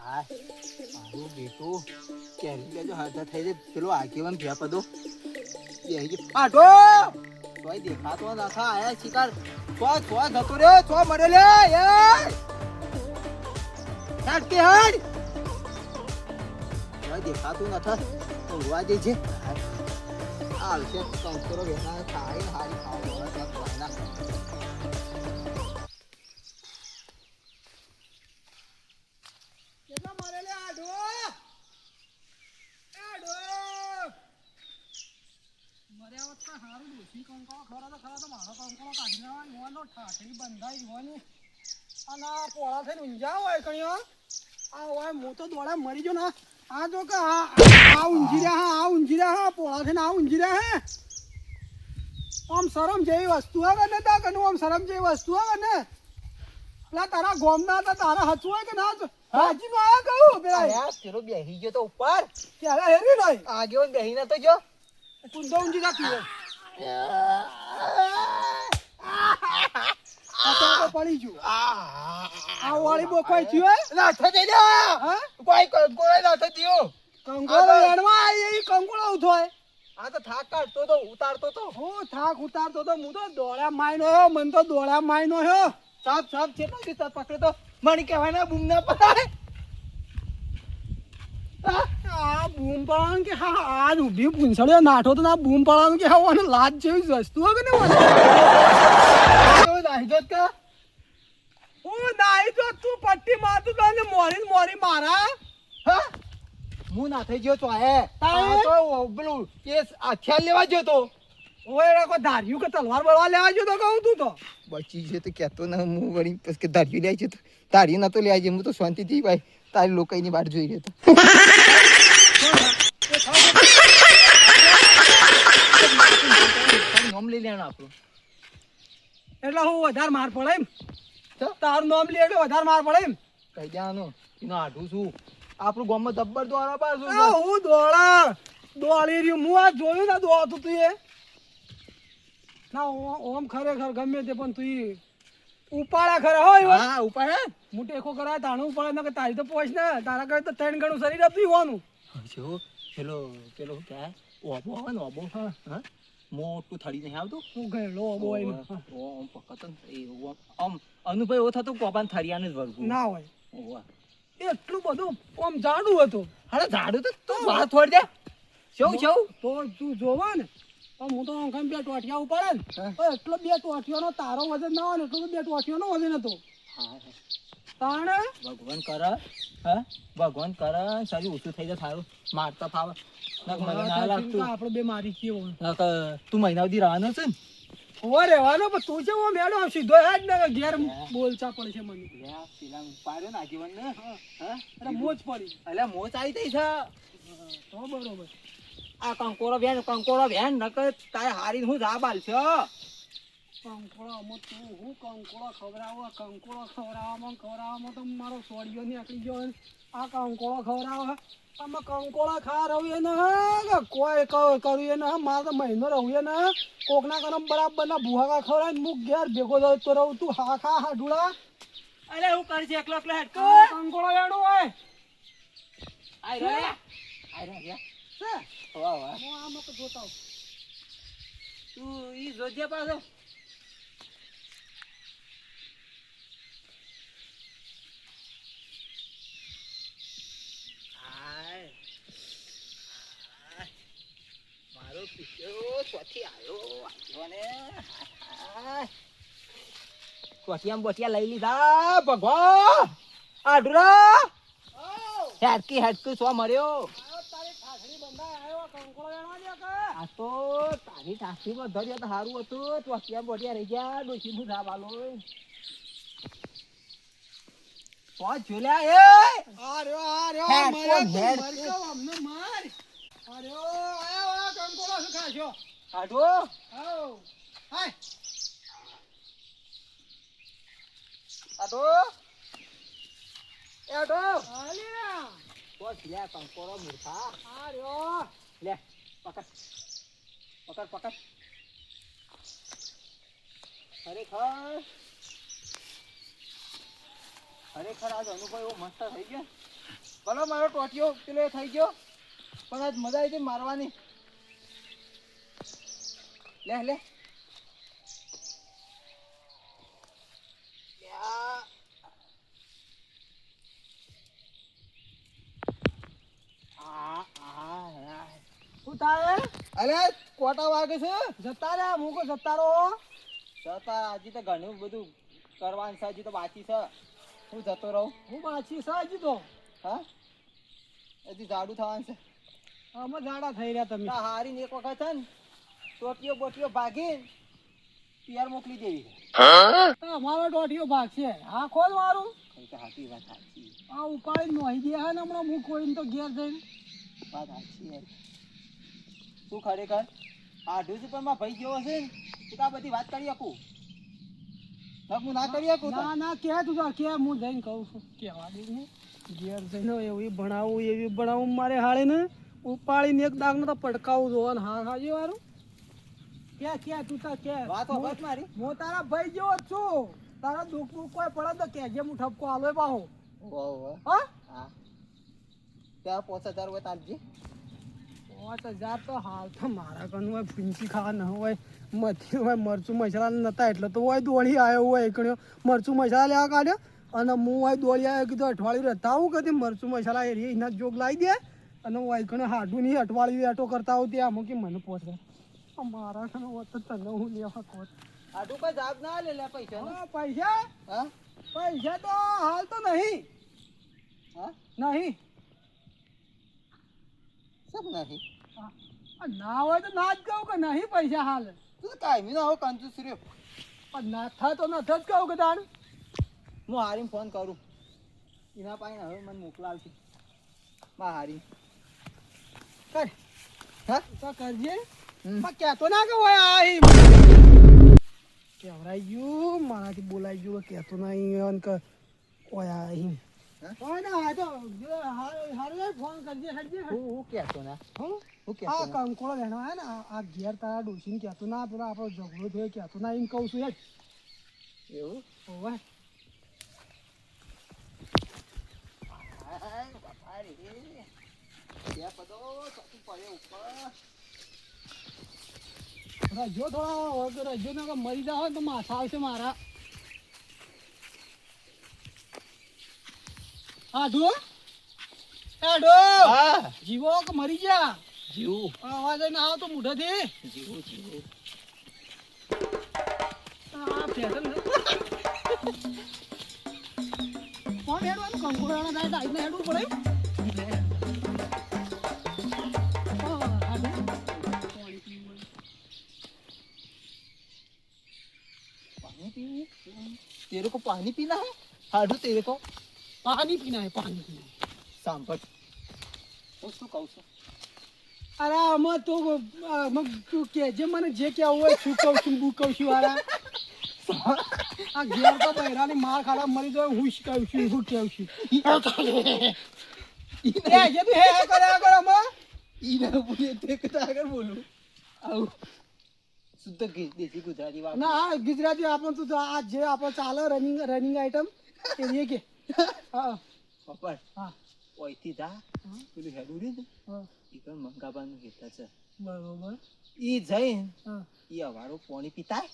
હા મારું બેટું કેરી લેજો હાથા થઈ જાય પેલો આગેવાન ભ્યા પદો આટો તોય દેખાતો નાખા આયા શિકાર છો જતો રે છો મરે લે યાર નાટકે હાડ તોય દેખાતું નથા ઉડવા દે છે આવશે કંકરો વેના ખાઈ હારી ખાવા વાળા મરી ગયો ને આ જો કે આ ઊંઘી રહ્યા પોળા થઈને આ ઊંઘી રહ્યા આમ શરમ જેવી વસ્તુ આવે ને તા કનું આમ શરમ જેવી વસ્તુ આવે ને પેલા તારા ગોમના હતા તારા હચું હોય કે ના હાજી નો આ કહું પેલા યાર તેરો બેહી ગયો તો ઉપર ત્યારે હેરી નહીં આગેવાન બેહી ના તો જો કુંદો ઊંઘી રાખી પડી ગયું આ વાળી બોકાઈ થયું ના થઈ જાય કોઈ કોઈ ના થયો કંકોળો એડવા આવી કંકોળો ઉઠોય આ તો થાક કાઢતો તો ઉતારતો તો હું થાક ઉતારતો તો હું તો દોડા માયનો હો મન તો દોડા માયનો હો સાપ સાપ છે તો પકડે તો મને કહેવાય ના બૂમ ના પડાય આ બૂમ પાડવાનું કે હા આજ ઊભી પૂંછડ્યો નાઠો તો ના બૂમ પાડવાનું કે હા લાજ જેવી વસ્તુ હોય કે ને હું નાઈ જો તું પટ્ટી મારતું તો ને મોરી મારા હા હું ના થઈ ગયો તો તો પેલું કેસ આખ્યા લેવા ગયો તો ઓય કોઈ ધાર્યું કે તલવાર બળવા લેવા ગયો તો કહું તું તો બચી છે તો કહેતો ને હું વળી પછી કે ધાર્યું લે છે તો ધાર્યું ના તો લે છે હું તો શાંતિથી ભાઈ તારી લોકોની વાટ જોઈ રહ્યો તો નામ લઈ લેવાનું આપણું એટલે હું વધારે માર પડે એમ તારું નામ લે એટલે વધારે માર પડે એમ કઈ દેવાનું એનો આઢું છું આપણું ગામમાં જબ્બર દોડા પાછું હું દોડી રહ્યું હું આ જોયું ને દોડતું તું એ ના ઓમ ખરેખર ગમે તે પણ તું ઉપાડા ખરે હોય હા ઉપાડે હું ટેકો કરાય તાણું ઉપાડે ને કે તારી તો પહોંચ ને તારા કરે તો 3 ગણું શરીર હતું હોવાનું જો પેલો ક્યાં ઓબો આવે ને ઓબો હા મોટું થડી નહીં આવતું હું ગયેલો બોય ઓમ પકડતો એ આમ અનુભવ એવો થતો કોપાન થરિયાને જ વળગું ના હોય ઓવા એટલું બધું આમ જાડું હતું અરે જાડું તો વાત છોડ દે શું તો તું જોવા ને હું તો આમ બે ટોટિયા ઉપાડે ને તો એટલો બે ટોટિયાનો તારો વજન ના હોય ને એટલો બે ટોટિયાનો વજન હતો તાણે ભગવાન કરે હા ભગવાન કરે શરીર ઓછું થઈ જાય સારું મારતા ફાવે આપડે બે મારી છીએ તું મહિના સુધી રહેવાનો છે ને રહેવાનો પણ તું છે મેડો સીધો હેડ ને ઘેર બોલચા પડે છે મને પેલા પાડ્યો ને આગેવાન ને અરે મોજ પડી એટલે મોજ આવી ગઈ છે તો બરોબર આ કંકોરો વેન નકર તારે હારી હું જા બાલ છે કંકોળો તું હું કંકોળો ખવડાવવામાં તો મારો સોડિયો નીકળી ગયો આ કંકોળો ખવડાવે અમે કંકોળા ખા રહીએ ને કોઈ કર્યું ને મારે તો મહિનો રહીએ ને કોકના કરમ બરાબર ના ભૂહાકા ખવડાવે ને હું ઘેર ભેગો તો રહું તું હા ખા હાડુડા અરે હું કરી છે એકલો હેડ કંકોળો વેણું હોય આઈ રહ્યા વાહ વાહ હું આમ તો જોતા તું ઈ જોજે પાછો મારો પીછો ચોથી આવ્યો ને બોટિયા લઈ લીધા ભગવાન આડુરા હેડકી સો મર્યો આ તો તારી ટાંકીમાં ધર્યો તો સારું હતું ચોટિયા બોટિયા રહી ગયા ડોસી નું ધાબ આલો પહોંચ જોલ્યા એ અરે અમને માર અરે આયો કંકોળો શું ખાશો આડો આવ હાય આડો આડો આલિયા પહોંચ લે કંકોળો મૂર્ખા અરે લે પકડ ખરેખર ખરેખર આજ અનુભવ એવો મસ્ત થઈ ગયો ભલે મારો ટોટિયો પેલો એ થઈ ગયો પણ આજ મજા આવી હતી મારવાની લે લે યા. શું થાય અરે કોટા વાગે છે જતા રે મૂકો જતા રહો જતા હજી તો ઘણું બધું કરવાનું છે હજી તો બાકી છે હું જતો રહું હું પાછી સાજી તો હા હજી જાડું થવાનું છે અમે જાડા થઈ રહ્યા તમે ના હારીને એક વખત છે ને ટોટીઓ બોટીઓ ભાગી પિયર મોકલી દેવી અમારો દોઢિયો ભાગ છે હા ખોલ મારું કઈ તો હાથી વાત સાચી આ ઉપાડી નોહી ગયા ને હમણાં હું કોઈને તો ઘેર જઈને વાત સાચી યાર તું ખરેખર આઢું છે પણ માં ભાઈ જેવો છે ને તું આ બધી વાત કરી શકું હું ના કરી શકું તો? ના ના કે તું તો કે હું જઈને કહું છું કેવા દે ને ઘેર જઈને એવી ભણાવું મારે હાળે ને ઉપાડીને એક દાગ તો પટકાવું જો ને હા હાજી વાળું કે તું તો કે વાત વખત મારી હું તારા ભાઈ જેવો જ છું તારા દુઃખ દુઃખ કોઈ પડે તો કેજે હું ઠપકો આલો બાહો ઓહો હા હા ત્યાં 5000 હોય તારજી 5000 તો હાલ તો મારા કનું હોય ફૂંચી ખાવા ન હોય મથી હોય મરચું મસાલા નતા એટલે તો હોય દોડી આવ્યો હોય એકણ્યો મરચું મસાલા લેવા કાઢ્યો અને હું હોય દોડી આવ્યો કીધું અઠવાડિયું રહેતા આવું કદી મરચું મસાલા એના જોગ લાવી દે અને હું એકણે હાડું નહીં અઠવાડિયું એટો કરતા હોઉં ત્યાં મૂકી મને પહોંચે મારા કને હોત તો તને હું લેવા કોત આટલું કઈ જાબ ના લે પૈસા હા પૈસા હા પૈસા તો હાલ તો નહીં હા નહીં સબ નહીં ના હોય તો ના જ કહું કે નહીં પૈસા હાલ તું કાયમી નો આવો કંજૂસ રહ્યો પણ ના થાય તો નથી જ કહું કે તાણ હું હારીને ફોન કરું એના પાસે હવે મને મોકલાવશે માં હારી કર હા તો કરજે હમ. પણ કહેતો ના કે હોય આઈ કેવરાઈ ગયું મારાથી બોલાઈ ગયું કહેતો નહીં કે ઓય આઈ કોઈ ના આ તો હારે ફોન કરજે હટજે હું કહેતો ના હું હું આ કહેતો ના કંકોળો લેનો હે ને આ ઘેર તારા ડોસીને કહેતો ના પેલો આપણો ઝઘડો થયો કહેતો ના એમ કહું છું યાર એવું ઓવે હાય બાપા રે ત્યાં પદો ચોથી પડે ઉપર રજો થોડા રજો ને મરી જાવ તો માથા આવશે મારા આઢો આઢો હા જીવો કે મરી જા જીવું અવાજ ના આવો તો મુઢાથી જીવું જીવું આ ફેશન કોણ હેડવાનું કંકુડાના થાય તો આઈને હેડવું પડે पानी पीनी तेरे को पानी पीना है हाडू तेरे को पानी पीना है पानी पीना है सांभर શું કહું છું અરે આમાં તો તું કહેજે મને જે કહેવું હોય શું કહું છું બુ કહું છું અરે આ ઘેર તો બહેરાની માર ખાડા મરી જાય હું જ કહું છું હું કહું છું એ જે તું હે કરે આમાં ઈને બોલે તે કતા આગળ બોલું આવ શુદ્ધ દેશી ગુજરાતી વાત ના આ ગુજરાતી આપણું તું આ જે આપણો ચાલે રનિંગ આઈટમ એ કે હા પપ્પા હા ઓયથી જા પેલું હેડું રે હા ઈ પણ મંગાબાનું હેતા છે બરોબર ઈ જઈને હા ઈ અવારો પાણી પીતાય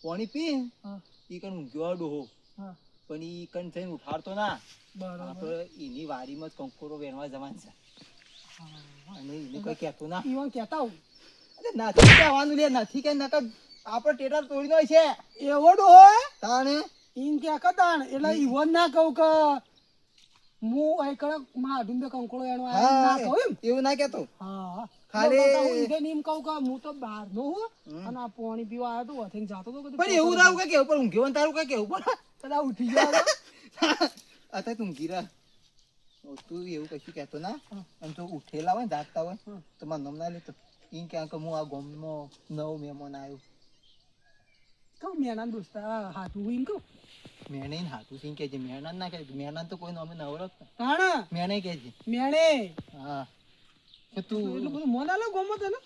પાણી પી હા ઈ કણ ઊંઘ્યો ડોહો હા પણ ઈ કણ જઈને ઉઠાડતો ના બરોબર આપણે એની વાડીમાં જ કંકોરો વેણવા જવાનું છે અને એને કોઈ કહેતો ના ઈવન કહેતા હું અરે નથી કહેવાનું લે નથી કે નકર આપણે ટેટર તોડી દો છે એવો ડોહો તાણે ઈન કે કતાણ એટલે ઈવન ના કહું કે હું એકડા માં આડું કંકોળો એનો ના કહું એમ એવું ના કહેતો હા ખાલી- ખાલી હું ઈધે નીમ કહું કે હું તો બહાર નો હું અને આ પાણી પીવા આવ્યો તો વથીને જાતો તો કદી પણ એવું રાવ કે કેવું પણ ઊંઘ્યો ને તારું કઈ કેવું પણ કદા ઉઠી ગયો અત્યારે તું ઊંઘી રહે તું એવું કશું કહેતો ના હા. અને જો ઉઠેલા હોય ને જાગતા હોય હા. તો મારું નામ ના લેતો ઈ ક્યાં કે હું આ ગામમાં નવો મહેમાન આવ્યો કહું મેના દોસ્તા હાથું ઈમ કહું મેણે ને હાથું સિંહ કે છે મેણાન ના કહે મેણાન તો કોઈ નામે ન ઓળખતા તાણા મેણે કે છે મેણે હા તો એટલું તું બધું મન આલો ગમત ને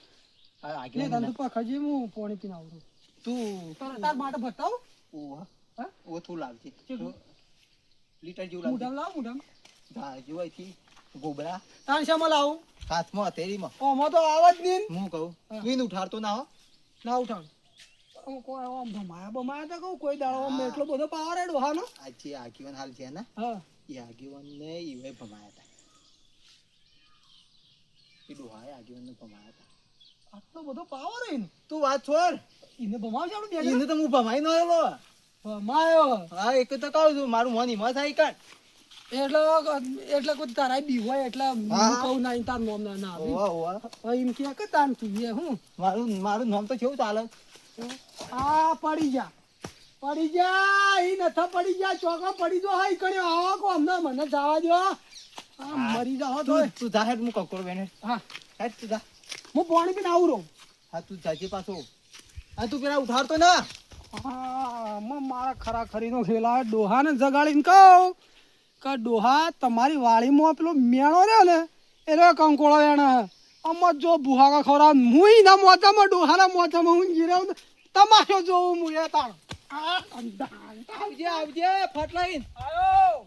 આગળ ને તને તો ખજી હું પાણી પીને આવું તું તાર માટે બતાવ ઓહ હા ઓ તું લાવજે કેટલું? લીટર જેવું મુઢામ લાવજે. લાવ મુઢામ હા, જેવું અહીંથી ગોબરા તાણ શામાં લાવું હાથમાં હથેળીમાં. ઓમાં તો આવ જ નહીં હું કહું હા. તું એને ઉઠાડતો ના હો. ના ઉઠાણ કોઈ આમ ભમાયા તો કહું કોઈ દાડો આમ હા. એટલો બધો પાવર હે ડોહાનો આ જે આગેવાન હાલ છે ને હા એ આગેવાનને ઈવે ભમાયા હતા. એ ડોહાએ આગેવાનને ભમાયા હતા. આટલો બધો પાવર હે ને તું વાત છોડ. એને ભમાવશે આપણે બે એને તો હું ભમાઈ નો આવ્યો. ભમાયો હા, એક તો કહું છું મારું મોન હિંમત થાય કાઢ. એટલે કોઈ તારા બી હોય એટલે હું હા. કહું ના તાર નોમ ના ના આવી. ઓવા, ઓવા. હવે એમ કે તાન તું એ હું મારું નામ તો કેવું ચાલે? આ પડી જા ઈ નથા પડી જા ચોકા પડી જો હાઈ કર્યો આવો કો અમને મને જવા દો આ મરી જાઓ તો તું જા હેડ, હું કકોર બેને હા હેડ તું જા. હું પાણી પીને આવું રહું હા, તું જાજે પાછો. હા, તું પેલા ઉઠાડતો ના. હા મારા ખરા ખરીનો ખેલા ડોહાને જગાડીને કહું કે ડોહા તમારી વાડીમાં પેલો મેણો રહ્યો ને એ રહ્યો કંકોળો વેણા આમાં જો ભૂહાકા ખવડાવ હું ના મોચામાં ડોહાના મોચામાં હું ગીરાવ તમાશો જોવું હું એ તાણ આવજે ફટ લઈને. આયો